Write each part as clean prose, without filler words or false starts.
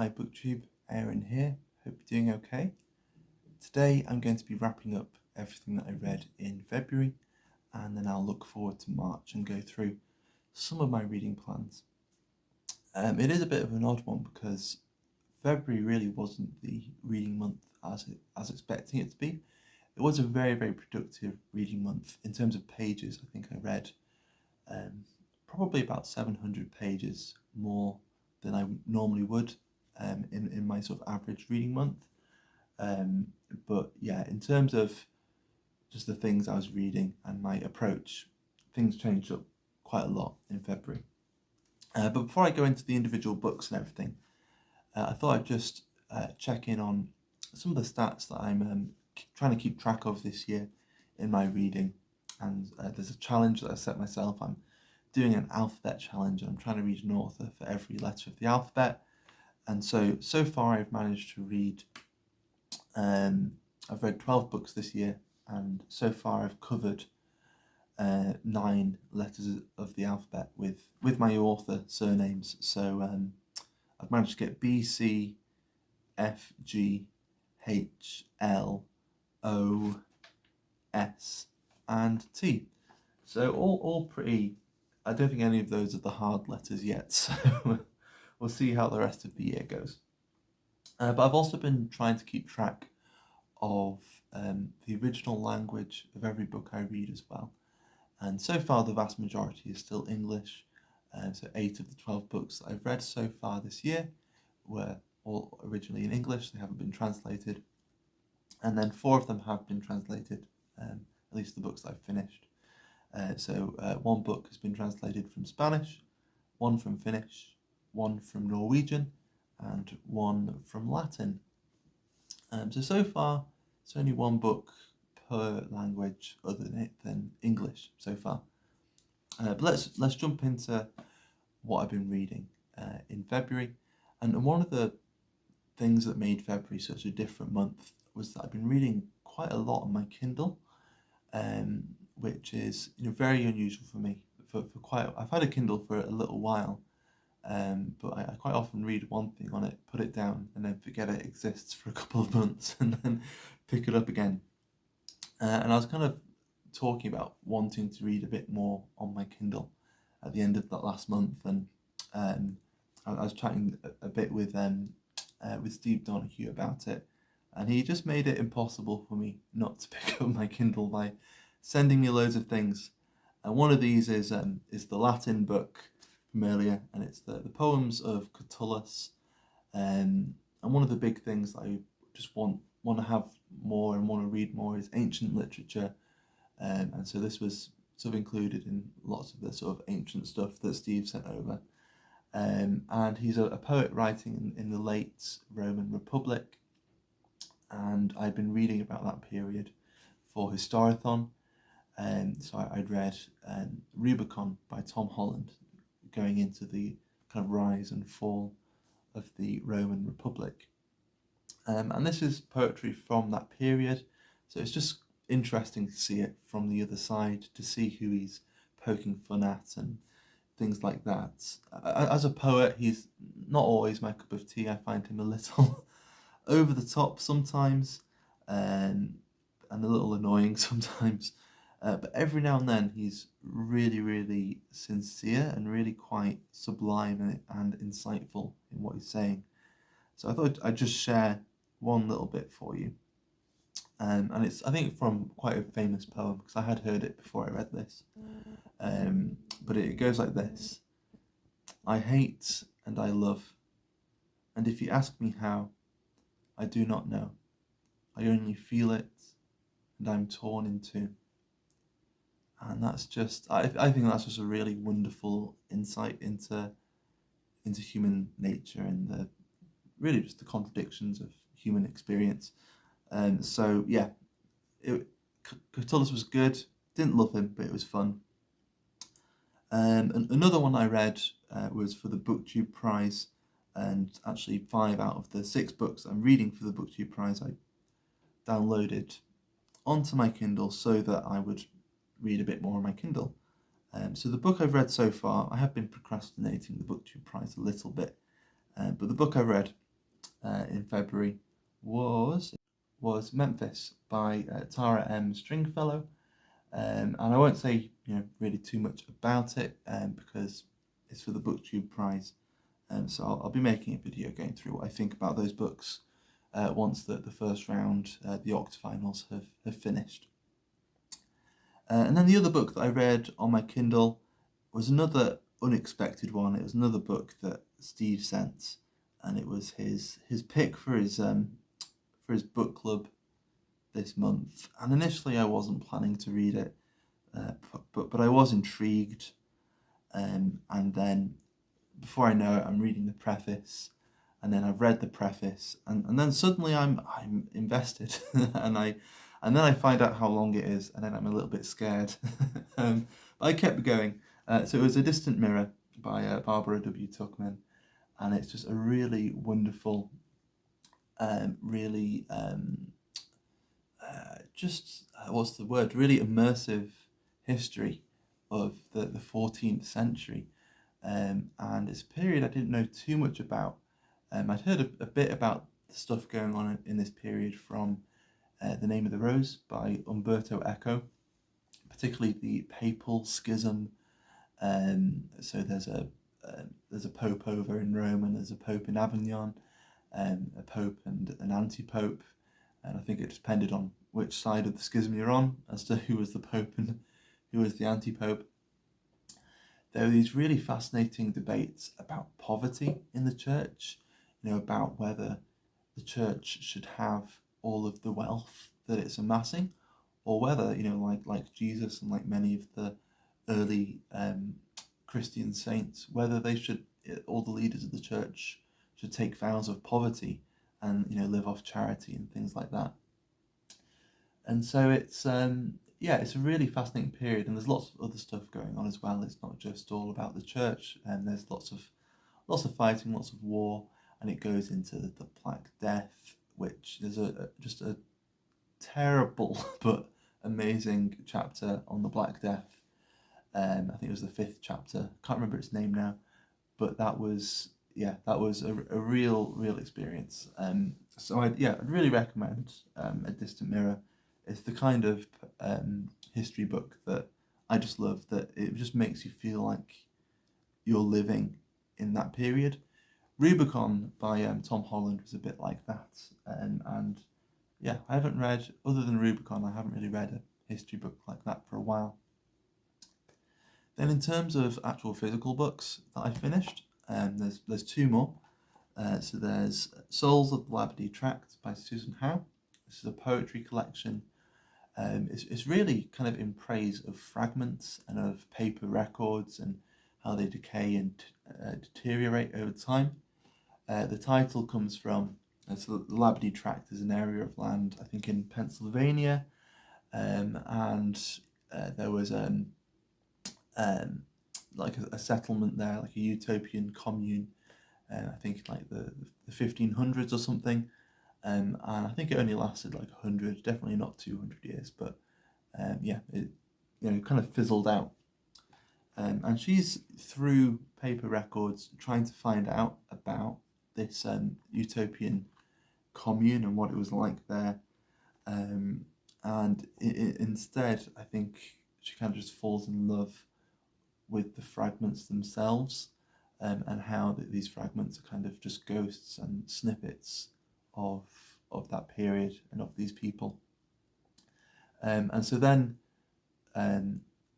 Hi booktube, Aaron here, hope you're doing okay. Today I'm going to be wrapping up everything that I read in February, and then I'll look forward to March and go through some of my reading plans. It is a bit of an odd one because February really wasn't the reading month as expecting it to be. It was a very, very productive reading month. In terms of pages, I think I read probably about 700 pages more than I normally would in my sort of average reading month. But yeah, in terms of just the things I was reading and my approach, things changed up quite a lot in February. But before I go into the individual books and everything, I thought I'd just check in on some of the stats that I'm trying to keep track of this year in my reading. And there's a challenge that I set myself. I'm doing an alphabet challenge, and I'm trying to read an author for every letter of the alphabet. And so far I've managed to read, I've read 12 books this year, and so far I've covered 9 letters of the alphabet with my author surnames. So I've managed to get B, C, F, G, H, L, O, S, and T. So all pretty, I don't think any of those are the hard letters yet, so we'll see how the rest of the year goes. But I've also been trying to keep track of the original language of every book I read as well. And so far the vast majority is still English. So 8 of the 12 books that I've read so far this year were all originally in English. They haven't been translated. And then 4 of them have been translated, at least the books that I've finished. So 1 book has been translated from Spanish, 1 from Finnish, 1 from Norwegian, and 1 from Latin. So far, it's only 1 book per language other than English so far. But let's jump into what I've been reading in February. And one of the things that made February such a different month was that I've been reading quite a lot on my Kindle, which is very unusual for me. I've had a Kindle for a little while, but I quite often read one thing on it, put it down, and then forget it exists for a couple of months, and then pick it up again. And I was kind of talking about wanting to read a bit more on my Kindle at the end of that last month, and I was chatting a bit with Steve Donahue about it, and he just made it impossible for me not to pick up my Kindle by sending me loads of things. And one of these is the Latin book from earlier, and it's the Poems of Catullus. And one of the big things that I just want to have more and want to read more is ancient literature. And so this was sort of included in lots of the sort of ancient stuff that Steve sent over. And he's a poet writing in the late Roman Republic, and I'd been reading about that period for historathon. So I'd read Rubicon by Tom Holland, going into the kind of rise and fall of the Roman Republic. And this is poetry from that period, so it's just interesting to see it from the other side, to see who he's poking fun at and things like that. As a poet, he's not always my cup of tea. I find him a little over the top sometimes, and a little annoying sometimes. But every now and then he's really, really sincere and really quite sublime and insightful in what he's saying. So I thought I'd just share one little bit for you. And it's, I think, from quite a famous poem, because I had heard it before I read this. But it goes like this. I hate and I love, and if you ask me how, I do not know. I only feel it, and I'm torn in two. And that's just, I think that's just a really wonderful insight into human nature and really just the contradictions of human experience. And so yeah, Catullus was good. Didn't love him, but it was fun. And another one I read was for the BookTube prize, and actually 5 out of the 6 books I'm reading for the BookTube prize I downloaded onto my Kindle so that I would read a bit more on my Kindle. So the book I've read so far, I have been procrastinating the BookTube prize a little bit, but the book I've read in February was Memphis by Tara M. Stringfellow. And I won't say really too much about it because it's for the Booktube prize. So I'll be making a video going through what I think about those books once the first round, the octafinals, have finished. And then the other book that I read on my Kindle was another unexpected one. It was another book that Steve sent, and it was his pick for his book club this month. And initially I wasn't planning to read it, but I was intrigued. And then before I know it, I'm reading the preface, and then I've read the preface, and then suddenly I'm invested, and then I find out how long it is, and then I'm a little bit scared. But I kept going. So it was A Distant Mirror by Barbara W. Tuchman, and it's just a really wonderful, really really immersive history of the 14th century. And it's a period I didn't know too much about. I'd heard a bit about the stuff going on in this period from The Name of the Rose by Umberto Eco, particularly the papal schism. So there's a pope over in Rome, and there's a pope in Avignon, a pope and an anti-pope, and I think it depended on which side of the schism you're on as to who was the pope and who was the anti-pope. There were these really fascinating debates about poverty in the church, about whether the church should have all of the wealth that it's amassing, or whether, like Jesus and like many of the early Christian saints, whether all the leaders of the church should take vows of poverty and live off charity and things like that. And so it's a really fascinating period, and there's lots of other stuff going on as well. It's not just all about the church, and there's lots of fighting, lots of war, and it goes into the Black Death, which is just a terrible but amazing chapter on the Black Death. I think it was the 5th chapter. Can't remember its name now, but that was a real experience. So I'd really recommend A Distant Mirror. It's the kind of history book that I just love, that it just makes you feel like you're living in that period. Rubicon by Tom Holland was a bit like that. And yeah, I haven't read, other than Rubicon, I haven't really read a history book like that for a while. Then in terms of actual physical books that I finished, there's 2 more. So there's Souls of the Labadie Tract by Susan Howe. This is a poetry collection. It's really kind of in praise of fragments and of paper records and how they decay and deteriorate over time. The title comes from the Labadie Tract is an area of land, I think, in Pennsylvania, and there was like a settlement there, like a utopian commune, I think like the 1500s or something. And I think it only lasted like 100, definitely not 200 years, but it kind of fizzled out. And she's, through paper records, trying to find out about this utopian commune and what it was like there. And instead, I think she kind of just falls in love with the fragments themselves, and how these fragments are kind of just ghosts and snippets of that period and of these people. And so then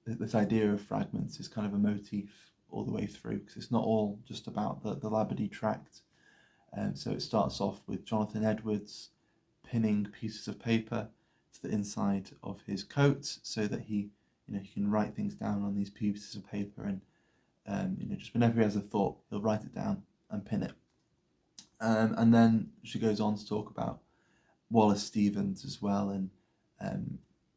this idea of fragments is kind of a motif all the way through, because it's not all just about the Labadie Tract. So it starts off with Jonathan Edwards pinning pieces of paper to the inside of his coat so that he can write things down on these pieces of paper, and just whenever he has a thought, he'll write it down and pin it. And then she goes on to talk about Wallace Stevens as well, and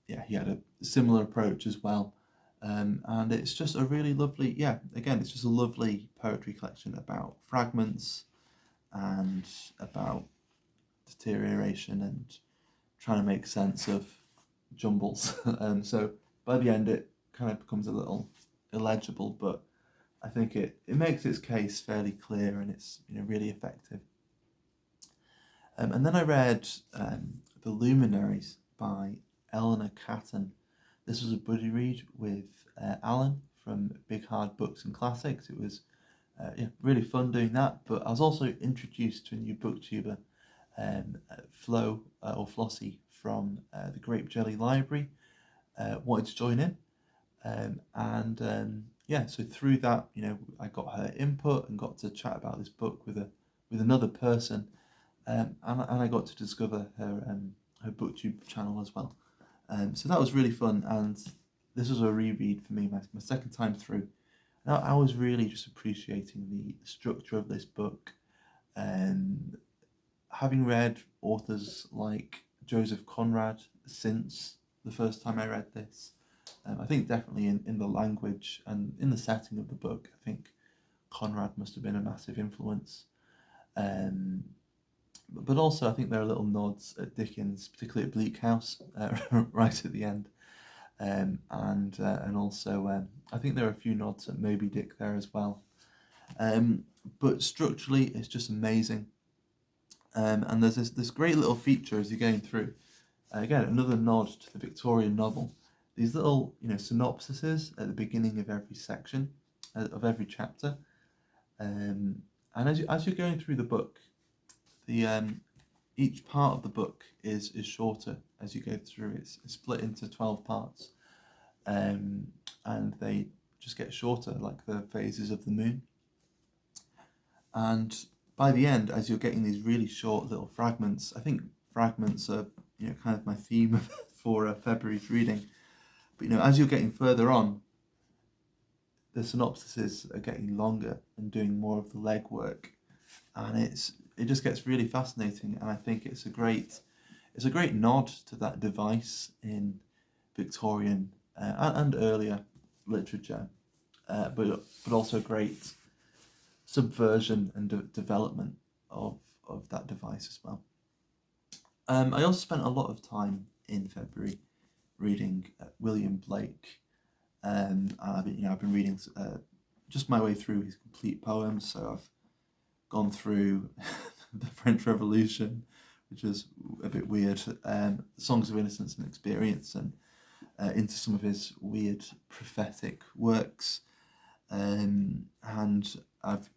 he had a similar approach as well. And it's just a really lovely, it's just a lovely poetry collection about fragments and about deterioration and trying to make sense of jumbles. So by the end, it kind of becomes a little illegible, but I think it makes its case fairly clear, and it's really effective. And then I read The Luminaries by Eleanor Catton. This was a buddy read with Alan from Big Hard Books and Classics. It was really fun doing that, but I was also introduced to a new booktuber, Flo or Flossie from the Grape Jelly Library, wanted to join in. So through that, I got her input and got to chat about this book with another person, and I got to discover her booktube channel as well. So that was really fun, and this was a reread for me, my second time through. Now I was really just appreciating the structure of this book, and having read authors like Joseph Conrad since the first time I read this, I think definitely in the language and in the setting of the book, I think Conrad must have been a massive influence. But also I think there are little nods at Dickens, particularly at Bleak House, right at the end. And also I think there are a few nods at Moby Dick there as well. But structurally it's just amazing. And there's this great little feature as you're going through. Again, another nod to the Victorian novel. These little, synopsises at the beginning of every section, of every chapter, and as you're going through the book, each part of the book is shorter as you go through. It's split into 12 parts, and they just get shorter, like the phases of the moon. And by the end, as you're getting these really short little fragments, I think fragments are kind of my theme for February's reading. But as you're getting further on, the synopsises are getting longer and doing more of the legwork, and it just gets really fascinating. And I think it's a great nod to that device in Victorian and earlier literature, but also great subversion and development of that device as well. I also spent a lot of time in February reading William Blake. I've been reading just my way through his complete poems. So I've gone through the French Revolution, which is a bit weird, Songs of Innocence and Experience, and into some of his weird prophetic works. And I've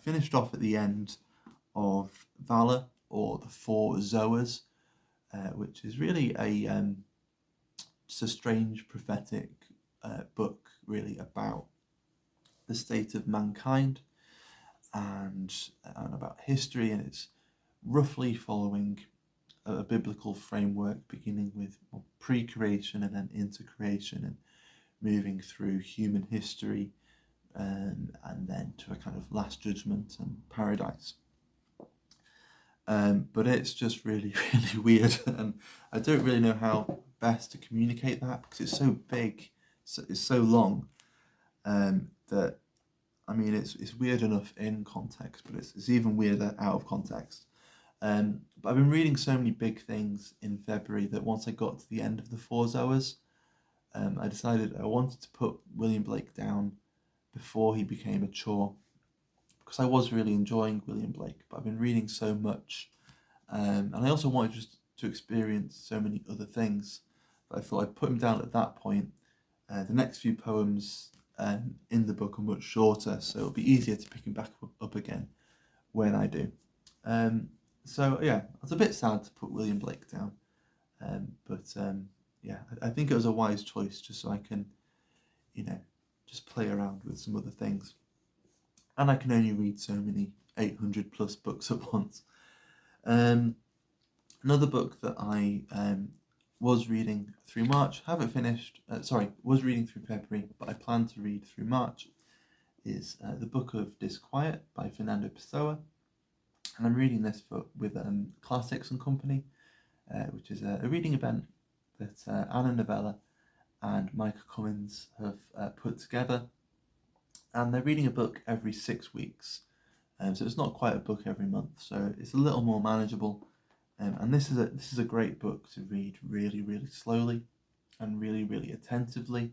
finished off at the end of Valor, or the Four Zoas, which is really just a strange prophetic book, really about the state of mankind and about history, and it's roughly following a biblical framework, beginning with pre-creation and then into creation, and moving through human history, and then to a kind of last judgment and paradise. But it's just really, really weird, and I don't really know how best to communicate that, because it's so big, it's so long, that, I mean, it's weird enough in context, but it's even weirder out of context. But I've been reading so many big things in February that once I got to the end of the Four Zoas, I decided I wanted to put William Blake down before he became a chore, because I was really enjoying William Blake, but I've been reading so much, and I also wanted just to experience so many other things, that I thought I'd put him down at that point. The next few poems in the book are much shorter, so it'll be easier to pick him back up again when I do. So yeah, I was a bit sad to put William Blake down, but I think it was a wise choice, just so I can, just play around with some other things. And I can only read so many 800 plus books at once. Another book that I was reading through March, haven't finished, was reading through February, but I plan to read through March, is the Book of Disquiet by Fernando Pessoa. And I'm reading this with Classics and Company, which is a reading event that Anna Novella and Micah Cummins have put together. And they're reading a book every 6 weeks. So it's not quite a book every month, so it's a little more manageable. And this is a great book to read really, really slowly and really, really attentively.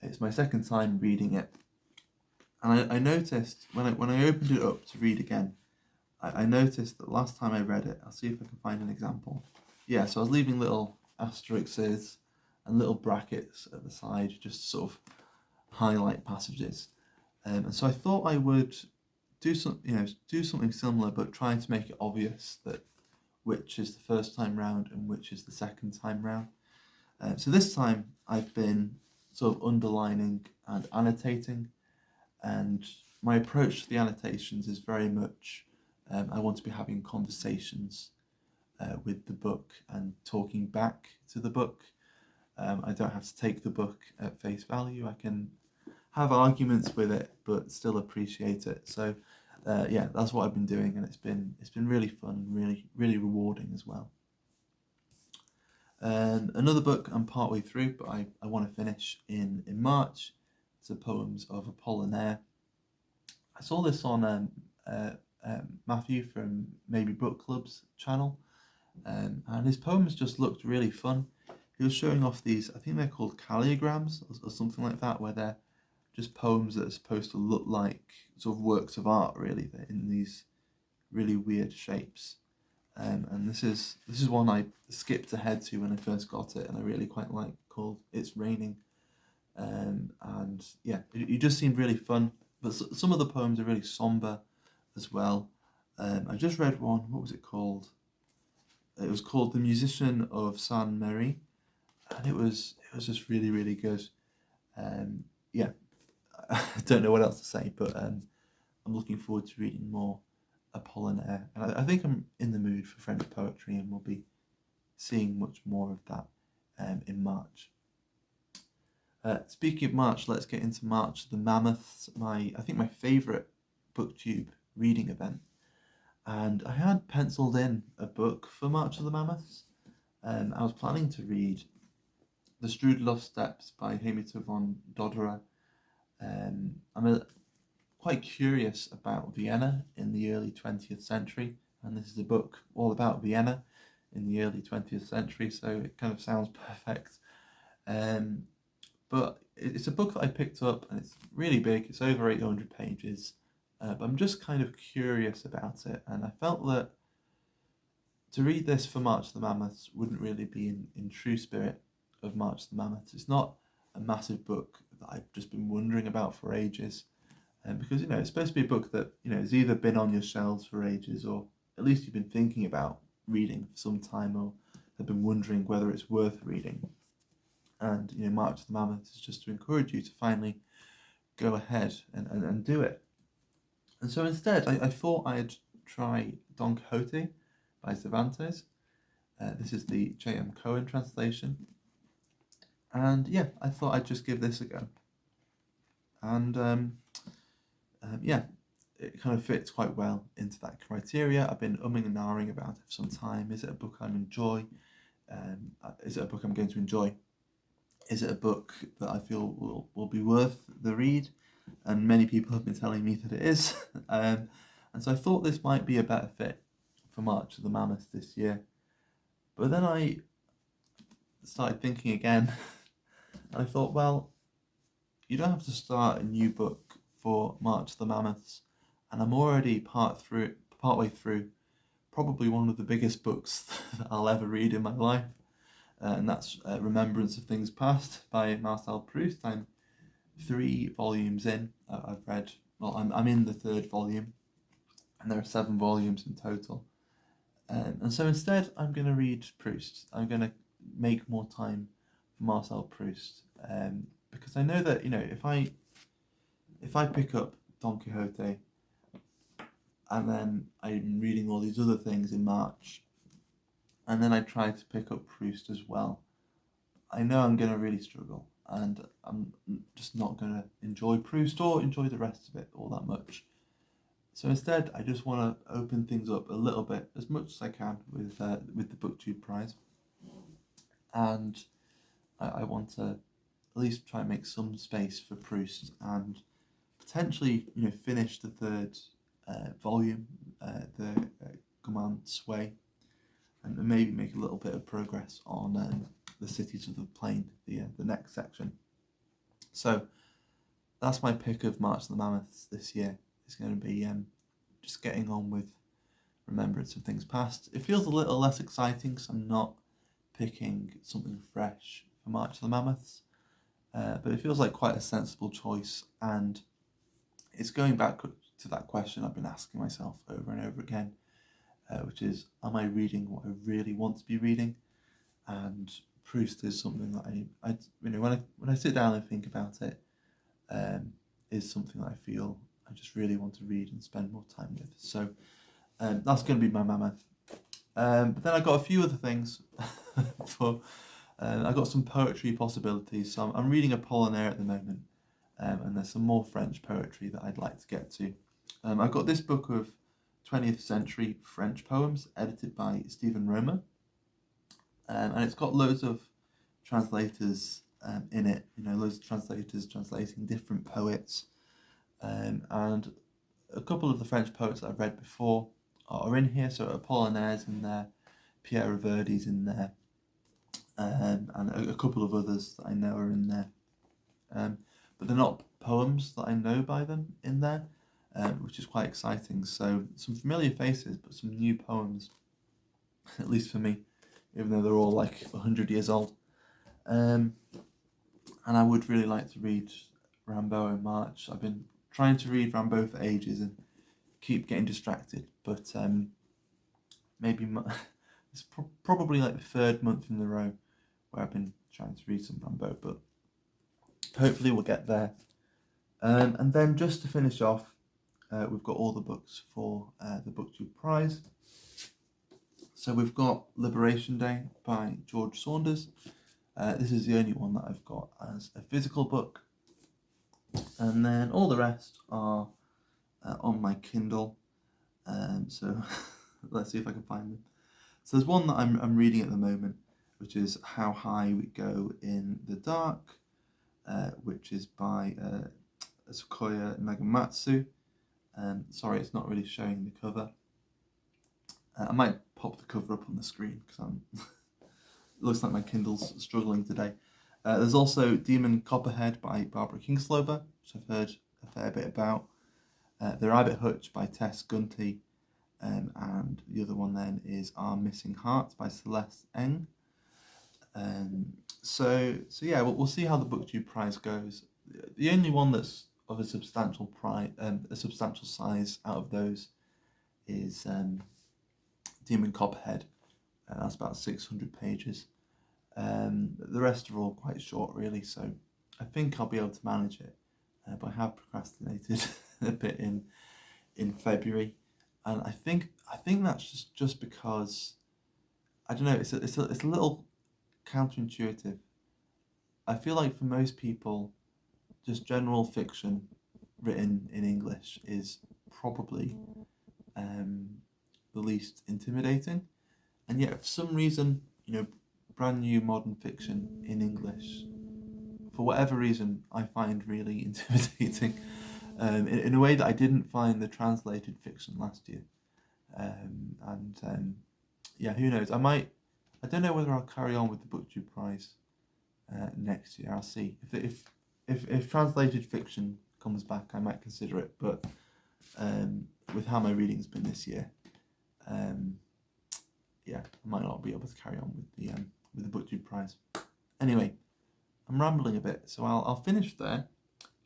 It's my second time reading it, and I noticed when I opened it up to read again, I noticed that last time I read it, I'll see if I can find an example. Yeah, so I was leaving little asterisks and little brackets at the side, just to sort of highlight passages. And so I thought I would do something similar, but trying to make it obvious that which is the first time round and which is the second time round. So this time I've been sort of underlining and annotating, and my approach to the annotations is very much I want to be having conversations with the book and talking back to the book. I don't have to take the book at face value. I can have arguments with it, but still appreciate it. So yeah, that's what I've been doing, and it's been really fun and really rewarding as well. Another book I'm partway through, but I want to finish in March. It's the Poems of Apollinaire. I saw this on Matthew from Maybe Book Club's channel, and his poems just looked really fun. He was showing off these, I think they're called calligrams or something like that, where they're just poems that are supposed to look like sort of works of art, really. They're in these really weird shapes. And this is one I skipped ahead to when I first got it, and I really quite like, called It's Raining. And yeah, it just seemed really fun. But some of the poems are really somber as well. I just read one. What was it called? It was called The Musician of Saint Mary, and it was just really good. Yeah, I don't know what else to say, but I'm looking forward to reading more Apollinaire, and I think I'm in the mood for French poetry, and we'll be seeing much more of that in March. Speaking of March, let's get into March the Mammoths, I think my favourite booktube reading event, and I had penciled in a book for March of the Mammoths. I was planning to read The Strudlhof Steps by Heimito von Doderer. I'm quite curious about Vienna in the early 20th century, and this is a book all about Vienna in the early 20th century, so it kind of sounds perfect. But it's a book that I picked up, and it's really big. It's over 800 pages, but I'm just kind of curious about it, and I felt that to read this for March of the Mammoths wouldn't really be in true spirit of March of the Mammoths. It's not a massive book that I've just been wondering about for ages. Because it's supposed to be a book that has either been on your shelves for ages, or at least you've been thinking about reading for some time, or have been wondering whether it's worth reading. And March of the Mammoth is just to encourage you to finally go ahead and do it. And so instead, I thought I'd try Don Quixote by Cervantes. This is the J.M. Cohen translation. And yeah, I thought I'd just give this a go. And yeah, it kind of fits quite well into that criteria. I've been umming and ahhing about it for some time. Is it a book I enjoy? Is it a book I'm going to enjoy? Is it a book that I feel will be worth the read? And many people have been telling me that it is. And so I thought this might be a better fit for March of the Mammoth this year. But then I started thinking again, and I thought, well, you don't have to start a new book for March of the Mammoths, and I'm already partway through probably one of the biggest books that I'll ever read in my life, and that's Remembrance of Things Past by Marcel Proust. I'm 3 volumes in. I've read, well, I'm in the 3rd volume, and there are 7 volumes in total. And so instead, I'm going to read Proust. I'm going to make more time for Marcel Proust, because I know that if I pick up Don Quixote and then I'm reading all these other things in March, and then I try to pick up Proust as well, I know I'm going to really struggle, and I'm just not going to enjoy Proust or enjoy the rest of it all that much. So instead, I just want to open things up a little bit, as much as I can, with the BookTube prize, and I want to at least try and make some space for Proust, and potentially finish the 3rd volume, the Command Sway, and maybe make a little bit of progress on the Cities of the Plain, the next section. So that's my pick of March of the Mammoths this year. It's going to be just getting on with Remembrance of Things Past. It feels a little less exciting because I'm not picking something fresh for March of the Mammoths, but it feels like quite a sensible choice, and it's going back to that question I've been asking myself over and over again, which is, am I reading what I really want to be reading? And Proust is something that I when I sit down and think about it, is something that I feel I just really want to read and spend more time with. So that's going to be my mammoth. But then I got a few other things for. I got some poetry possibilities. So I'm reading Apollinaire at the moment, and there's some more French poetry that I'd like to get to. I've got this book of 20th century French poems edited by Stephen Romer, and it's got loads of translators in it. Loads of translators translating different poets, and a couple of the French poets that I've read before are in here. So Apollinaire's in there, Pierre Reverdy's in there, and a couple of others that I know are in there. But they're not poems that I know by them in there, which is quite exciting. So some familiar faces, but some new poems, at least for me, even though they're all like 100 years old. And I would really like to read Rimbaud in March. I've been trying to read Rimbaud for ages and keep getting distracted, but maybe it's probably like the third month in a row where I've been trying to read some Rimbaud, but hopefully we'll get there. And then just to finish off, we've got all the books for the BookTube prize. So we've got Liberation Day by George Saunders. This is the only one that I've got as a physical book. And then all the rest are on my Kindle. So let's see if I can find them. So there's one that I'm reading at the moment, which is How High We Go in the Dark, which is by Sequoia Nagamatsu. Sorry, it's not really showing the cover. I might pop the cover up on the screen because it looks like my Kindle's struggling today. There's also Demon Copperhead by Barbara Kingsolver, which I've heard a fair bit about. The Rabbit Hutch by Tess, Gunty, and the other one then is Our Missing Hearts by Celeste Eng. So yeah, we'll see how the BookTube prize goes. The only one that's of a substantial size out of those is Demon Copperhead. That's about 600 pages. The rest are all quite short, really, so I think I'll be able to manage it. But I have procrastinated a bit in February, and I think that's just because I don't know. It's a little counterintuitive. I feel like for most people, just general fiction written in English is probably the least intimidating, and yet for some reason, brand new modern fiction in English, for whatever reason, I find really intimidating, in a way that I didn't find the translated fiction last year. Yeah, who knows? I don't know whether I'll carry on with the BookTube prize next year. I'll see. If translated fiction comes back, I might consider it. But with how my reading's been this year, yeah, I might not be able to carry on with the BookTube prize. Anyway, I'm rambling a bit, so I'll finish there.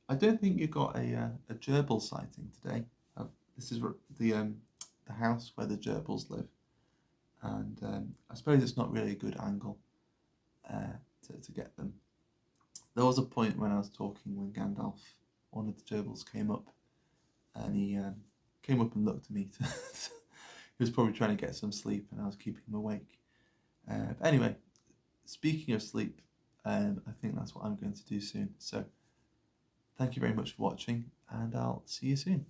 I don't think you got a gerbil sighting today. This is the house where the gerbils live, and I suppose it's not really a good angle to get them. There was a point when I was talking when Gandalf, one of the gerbils, came up, and he came up and looked at me. He was probably trying to get some sleep, and I was keeping him awake. But anyway, speaking of sleep, I think that's what I'm going to do soon. So thank you very much for watching, and I'll see you soon.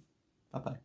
Bye bye.